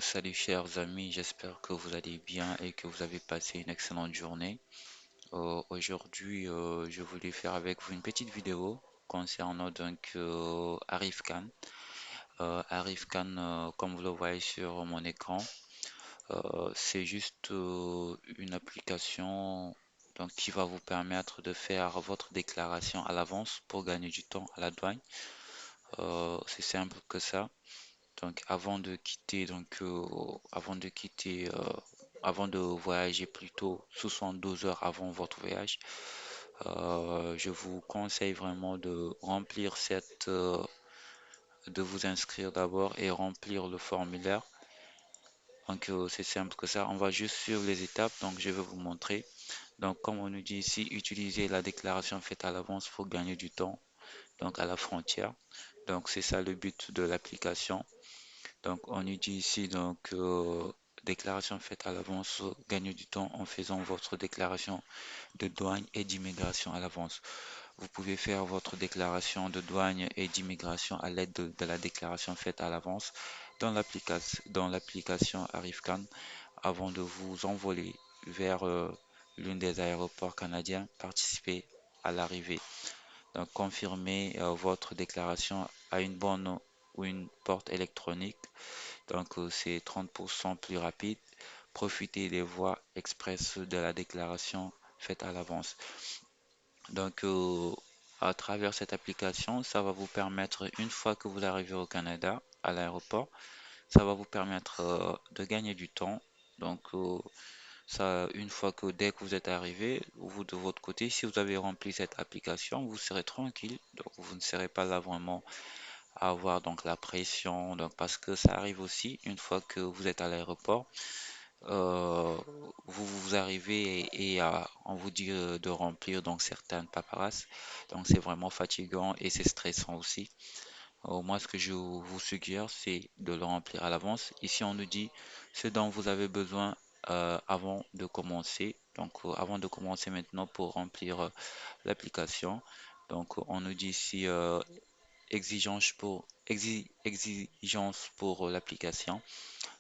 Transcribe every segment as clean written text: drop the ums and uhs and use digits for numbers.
Salut chers amis, j'espère que vous allez bien et que vous avez passé une excellente journée. Aujourd'hui, je voulais faire avec vous une petite vidéo concernant Arif Khan. Arif Khan, comme vous le voyez sur mon écran, c'est juste une application qui va vous permettre de faire votre déclaration à l'avance pour gagner du temps à la douane. C'est simple que ça. Donc avant de voyager plutôt 72 heures avant votre voyage, je vous conseille vraiment de vous inscrire d'abord et remplir le formulaire. C'est simple que ça. On va juste suivre les étapes. Donc je vais vous montrer. Donc comme on nous dit ici, utiliser la déclaration faite à l'avance pour gagner du temps. Donc à la frontière. Donc c'est ça le but de l'application. Donc, on nous dit ici, déclaration faite à l'avance, gagnez du temps en faisant votre déclaration de douane et d'immigration à l'avance. Vous pouvez faire votre déclaration de douane et d'immigration à l'aide de la déclaration faite à l'avance dans l'application Arifcan avant de vous envoler vers l'une des aéroports canadiens, participer à l'arrivée. Donc, confirmez votre déclaration à une borne ou une porte électronique. C'est 30% plus rapide. Profitez des voies express de la déclaration faite à l'avance. Donc, à travers cette application, ça va vous permettre, une fois que vous arrivez au Canada, à l'aéroport, ça va vous permettre de gagner du temps. Donc, une fois que dès que vous êtes arrivé, vous de votre côté, si vous avez rempli cette application, vous serez tranquille. Donc, vous ne serez pas là vraiment à avoir donc la pression. Donc, parce que ça arrive aussi, une fois que vous êtes à l'aéroport, euh, vous arrivez on vous dit de remplir donc certaines paperasses. Donc, c'est vraiment fatigant et c'est stressant aussi. Moi, ce que je vous suggère, c'est de le remplir à l'avance. Ici, on nous dit ce dont vous avez besoin avant de commencer. Avant de commencer maintenant pour remplir l'application. On nous dit ici exigence pour l'application.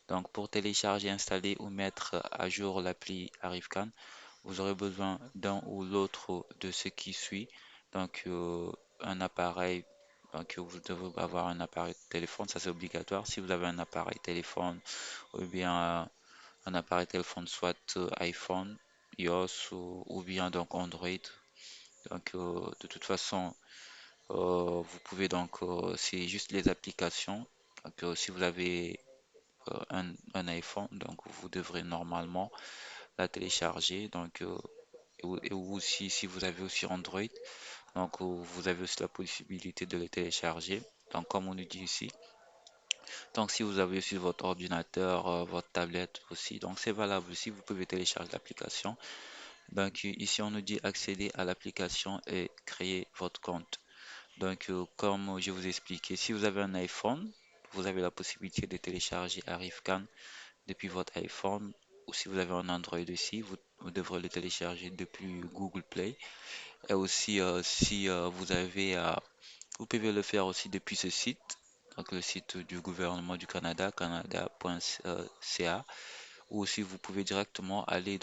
Donc, pour télécharger, installer ou mettre à jour l'appli ArriveCan, vous aurez besoin d'un ou l'autre de ce qui suit. Donc, un appareil, vous devez avoir un appareil téléphone, ça c'est obligatoire. Si vous avez un appareil téléphone ou bien un appareil téléphone soit iPhone, iOS ou bien donc Android. De toute façon, vous pouvez c'est juste les applications. Si vous avez un iPhone, donc vous devrez normalement la télécharger. Ou aussi, si vous avez aussi Android, vous avez aussi la possibilité de le télécharger. Donc, comme on nous dit ici, donc si vous avez aussi votre ordinateur, votre tablette aussi, donc c'est valable aussi, vous pouvez télécharger l'application. Ici, on nous dit accéder à l'application et créer votre compte. Comme je vous ai expliqué, si vous avez un iPhone, vous avez la possibilité de télécharger ArriveCan depuis votre iPhone. Ou si vous avez un Android aussi, vous devrez le télécharger depuis Google Play. Et aussi, si vous avez, vous pouvez le faire aussi depuis ce site, donc le site du gouvernement du Canada, canada.ca. Ou aussi, vous pouvez directement aller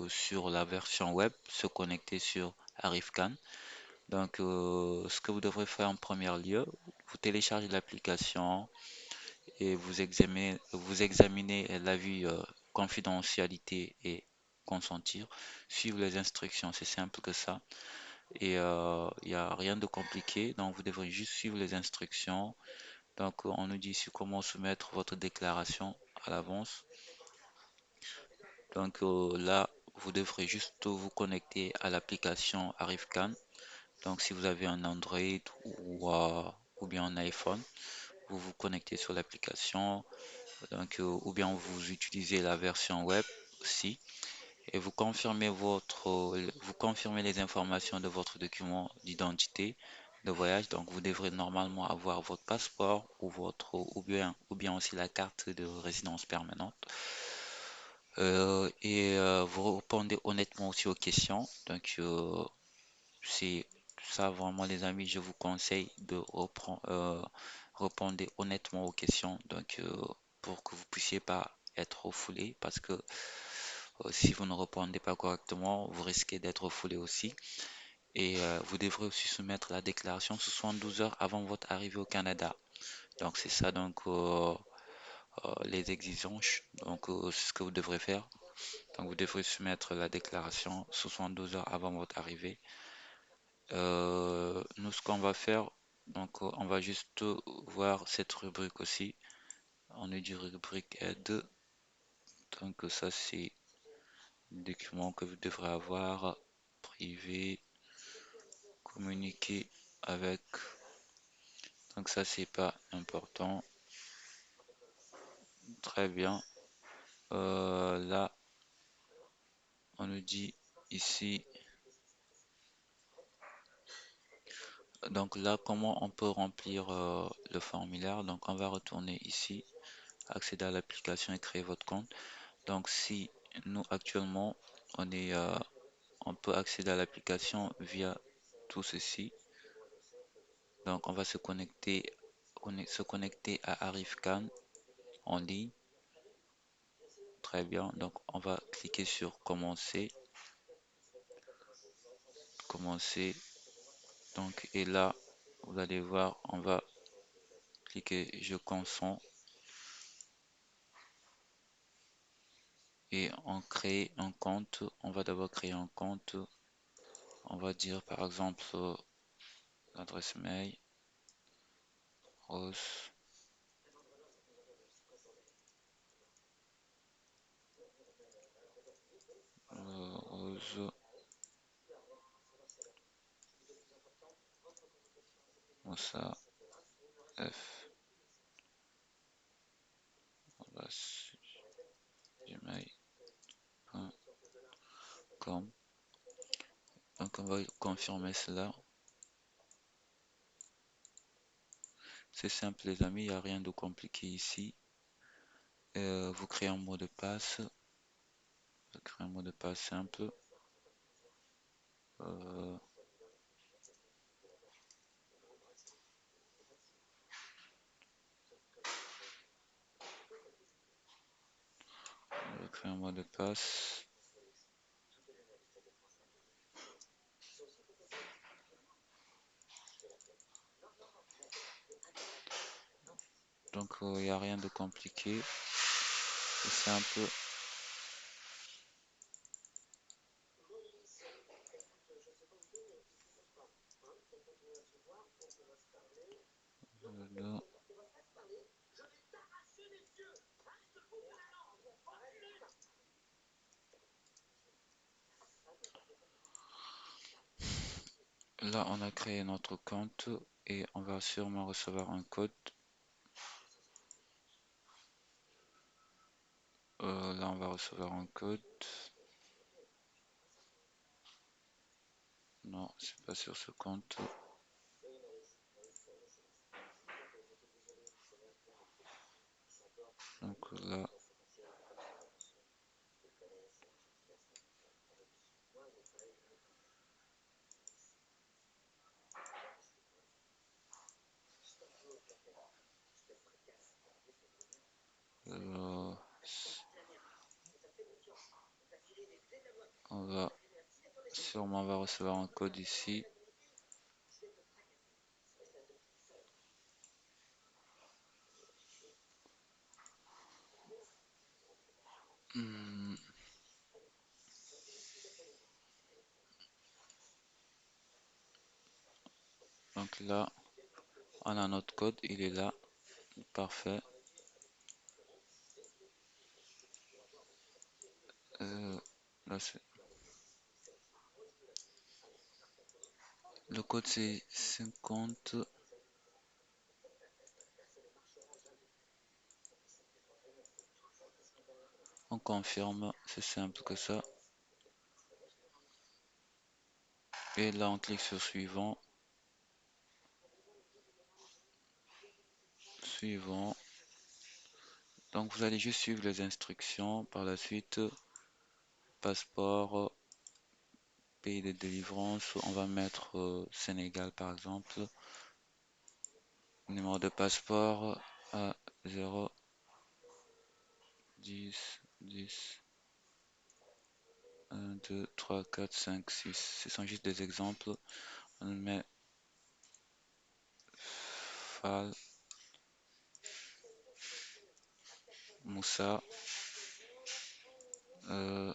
sur la version web, se connecter sur ArriveCan. Ce que vous devrez faire en premier lieu, vous téléchargez l'application et vous examinez l'avis confidentialité et consentir. Suivre les instructions, c'est simple que ça. Et il n'y a rien de compliqué. Donc, vous devrez juste suivre les instructions. On nous dit ici comment soumettre votre déclaration à l'avance. Là, vous devrez juste vous connecter à l'application ArriveCan. Donc, si vous avez un Android ou bien un iPhone, vous vous connectez sur l'application, ou bien vous utilisez la version web aussi, et vous confirmez les informations de votre document d'identité de voyage. Donc, vous devrez normalement avoir votre passeport ou bien aussi la carte de résidence permanente. Vous répondez honnêtement aussi aux questions. C'est ça vraiment les amis, je vous conseille de répondre honnêtement aux questions. pour que vous puissiez pas être refoulé parce que si vous ne répondez pas correctement, vous risquez d'être refoulé aussi. Et vous devrez aussi soumettre la déclaration 72 heures avant votre arrivée au Canada. Donc c'est ça donc les exigences. Donc c'est ce que vous devrez faire. Donc vous devrez soumettre la déclaration 72 heures avant votre arrivée. Nous ce qu'on va faire, donc on va juste voir cette rubrique aussi. On est du rubrique aide. Donc ça c'est le document que vous devrez avoir privé, communiquer avec. Donc ça c'est pas important. Très bien. Là, on nous dit ici, donc là, comment on peut remplir le formulaire. Donc, on va retourner ici, accéder à l'application et créer votre compte. Donc, si nous, actuellement, on est, on peut accéder à l'application via tout ceci. Donc, on va se connecter à Arifcan en ligne. Très bien. Donc, on va cliquer sur commencer. Commencer. Donc, et là, vous allez voir, on va cliquer je consens et on crée un compte. On va d'abord créer un compte. On va dire par exemple l'adresse mail rose, rose Moussa f gmail.com. Donc on va confirmer cela. C'est simple les amis, il n'y a rien de compliqué ici. Vous créez un mot de passe. Vous créez un mot de passe simple. Euh, vous créez un mot de passe. Donc il n'y a rien de compliqué. C'est simple. Voilà. Là, on a créé notre compte et on va sûrement recevoir un code. Là, on va recevoir un code. Non, c'est pas sur ce compte. Donc là, euh, on va sûrement on va recevoir un code ici. Hmm, Donc là, on a notre code, il est là, parfait. Euh, Là, le code c'est 50. On confirme, c'est simple que ça. Et là, on clique sur suivant, suivant. Donc vous allez juste suivre les instructions. Par la suite, passeport, pays de délivrance, on va mettre Sénégal par exemple. Numéro de passeport A0. 10, 10, 1, 2, 3, 4, 5, 6. Ce sont juste des exemples. On met Fal, Moussa, euh,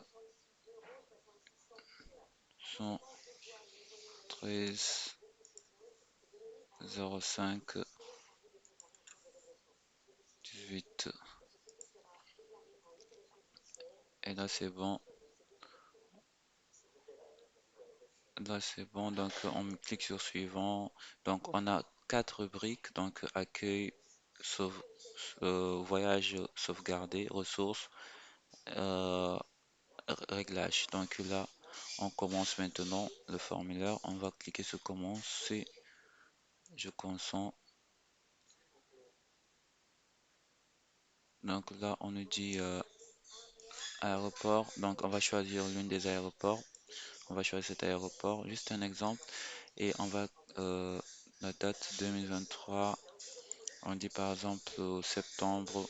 113, 05, 18. Et là, c'est bon. Là, c'est bon. Donc, on clique sur suivant. Donc, on a quatre rubriques. Donc, accueil, sauve, voyage sauvegardé, ressources, euh, réglage. Donc, là, on commence maintenant le formulaire. On va cliquer sur commencer. Je consens. Donc, là, on nous dit aéroport. Donc, on va choisir l'une des aéroports. On va choisir cet aéroport. Juste un exemple. Et on va euh, la date 2023. On dit par exemple septembre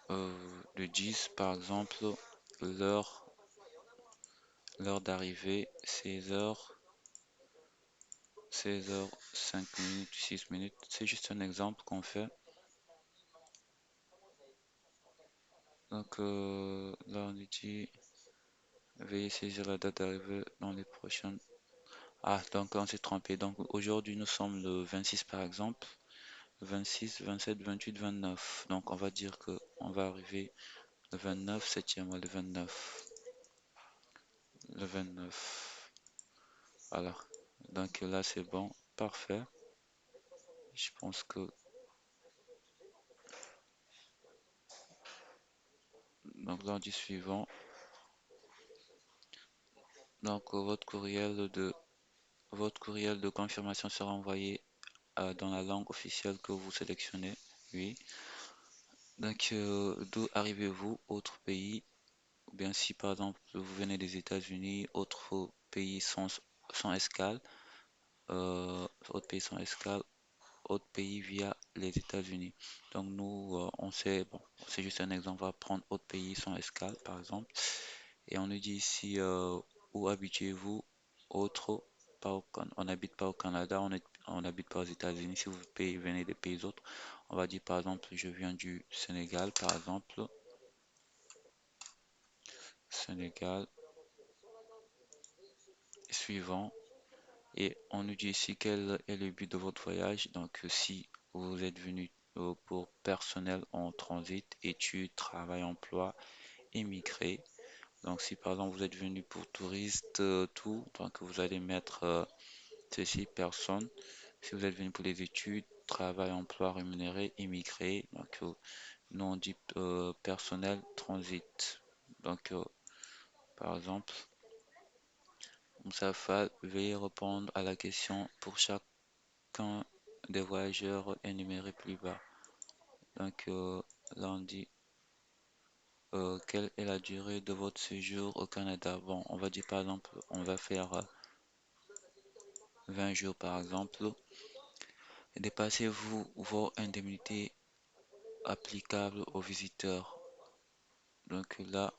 le 10 par exemple, l'heure l'heure d'arrivée 16 heures 5 minutes, 6 minutes. C'est juste un exemple qu'on fait. Donc là on dit veuillez saisir la date d'arrivée dans les prochaines. Ah donc on s'est trompé. Donc aujourd'hui nous sommes le 26 par exemple. 26, 27, 28, 29. Donc on va dire que on va arriver le 29, septième mois, le 29. Le 29. Voilà. Donc là, c'est bon. Parfait. Je pense que. Donc là, on dit suivant. Donc votre courriel de confirmation sera envoyé dans la langue officielle que vous sélectionnez. Oui. Donc d'où arrivez-vous? Autre pays. Ou bien si par exemple vous venez des États-Unis, autre pays sans escale. Autre pays sans escale. Autre pays via les États-Unis. Donc nous, on sait, bon, c'est juste un exemple, on va prendre autre pays sans escale, par exemple, et on nous dit ici où habitez-vous, autre, on n'habite pas au Canada, on n'habite pas aux États-Unis. Si vous venez des pays autres, on va dire par exemple, je viens du Sénégal, par exemple, Sénégal, suivant, et on nous dit ici quel est le but de votre voyage. Donc si vous êtes venu pour personnel en transit, études, travail, emploi, émigré. Donc si par exemple vous êtes venu pour touriste, tout, donc vous allez mettre ceci, personne. Si vous êtes venu pour les études, travail, emploi, rémunéré, immigré, donc nous on dit personnel, transit. Donc par exemple, Moussa Fall, veuillez répondre à la question pour chacun des voyageurs énumérés plus bas. Donc là on dit quelle est la durée de votre séjour au Canada? Bon, on va dire par exemple, on va faire 20 jours par exemple. Dépassez-vous vos indemnités applicables aux visiteurs? Donc là,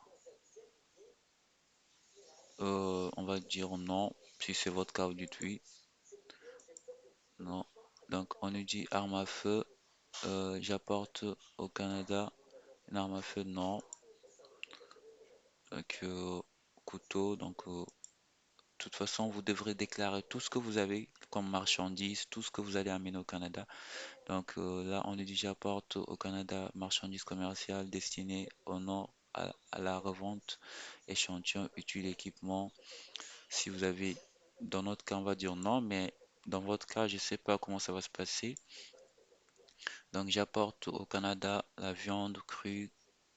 on va dire non. Si c'est votre cas, vous dites oui. Non. Donc on nous dit arme à feu. J'apporte au Canada une arme à feu. Non. Donc couteau. Donc de toute façon, vous devrez déclarer tout ce que vous avez comme marchandise, tout ce que vous allez amener au Canada. Donc là, on nous dit j'apporte au Canada marchandises commerciales destinées au nord à la revente, échantillons, utiles, équipements. Si vous avez, dans notre cas, on va dire non, mais dans votre cas, je ne sais pas comment ça va se passer. Donc j'apporte au Canada la viande crue,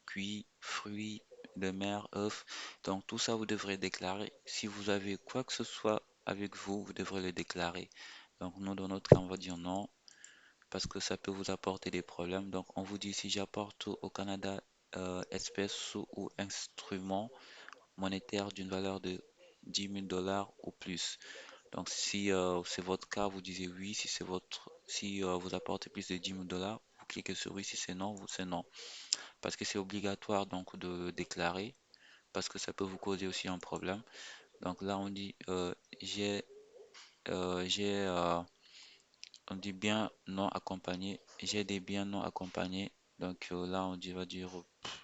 cuit, fruits de mer, œufs. Donc tout ça, vous devrez déclarer. Si vous avez quoi que ce soit avec vous, vous devrez le déclarer. Donc nous, dans notre cas, on va dire non parce que ça peut vous apporter des problèmes. Donc, on vous dit si j'apporte au Canada espèces ou instruments monétaires d'une valeur de 10 000 $ ou plus. Donc, si c'est votre cas, vous disiez oui. Si c'est si vous apportez plus de 10 000 $, vous cliquez sur oui, si c'est non, vous c'est non. Parce que c'est obligatoire donc de déclarer, parce que ça peut vous causer aussi un problème. Donc là, on dit j'ai, j'ai, on dit bien non accompagné. J'ai des biens non accompagnés. Donc là, va dire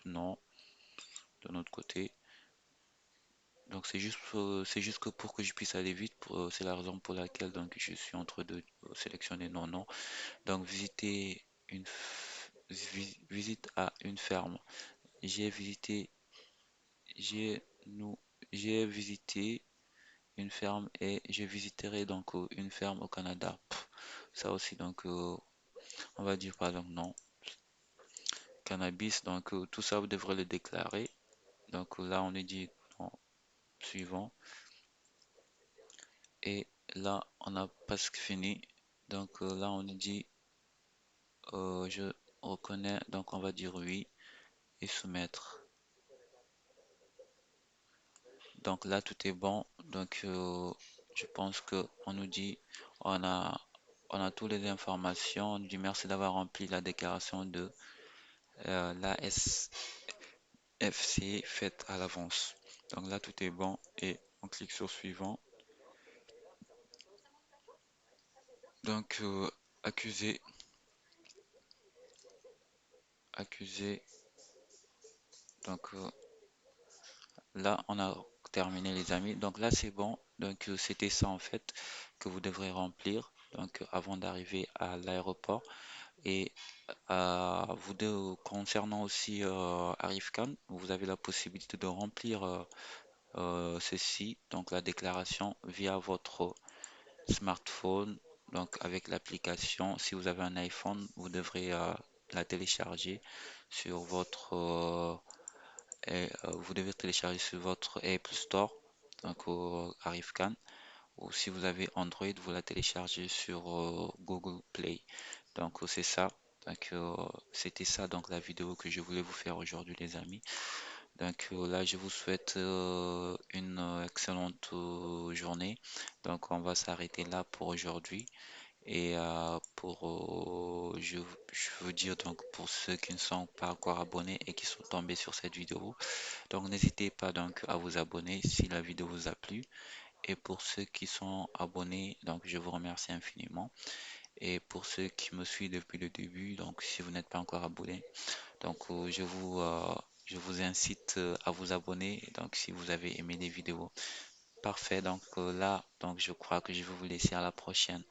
non de notre côté. Donc c'est juste que pour que je puisse aller vite, c'est la raison pour laquelle donc je suis entre deux sélectionner non non. Donc visite à une ferme. J'ai visité j'ai nous j'ai visité une ferme et je visiterai donc une ferme au Canada. Ça aussi donc on va dire par exemple non. Cannabis donc tout ça vous devrez le déclarer. Donc là on est dit non, suivant et là on a presque fini. Donc là on est dit je reconnais donc on va dire oui et soumettre. Donc là, tout est bon. Donc, je pense que on nous dit, on a, on a toutes les informations. On nous dit merci d'avoir rempli la déclaration de la SFC faite à l'avance. Donc là, tout est bon et on clique sur suivant. Donc, accusé, accusé. Donc là, on a terminé les amis. Donc là, c'est bon. Donc c'était ça en fait que vous devrez remplir. Donc avant d'arriver à l'aéroport. Et concernant aussi Arifkan, vous avez la possibilité de remplir ceci, donc la déclaration via votre smartphone, donc avec l'application. Si vous avez un iPhone, vous devrez la télécharger sur votre vous devez télécharger sur votre Apple Store, donc au Arifkan. Ou si vous avez Android, vous la téléchargez sur Google Play. Donc c'est ça. Donc c'était ça donc la vidéo que je voulais vous faire aujourd'hui les amis. Donc là je vous souhaite une excellente journée. Donc on va s'arrêter là pour aujourd'hui. Et je veux dire donc pour ceux qui ne sont pas encore abonnés et qui sont tombés sur cette vidéo, donc n'hésitez pas donc à vous abonner si la vidéo vous a plu. Et pour ceux qui sont abonnés, donc je vous remercie infiniment. Et pour ceux qui me suivent depuis le début, donc si vous n'êtes pas encore abonné, donc je vous incite à vous abonner. Donc si vous avez aimé les vidéos, parfait. Donc là, donc je crois que je vais vous laisser à la prochaine.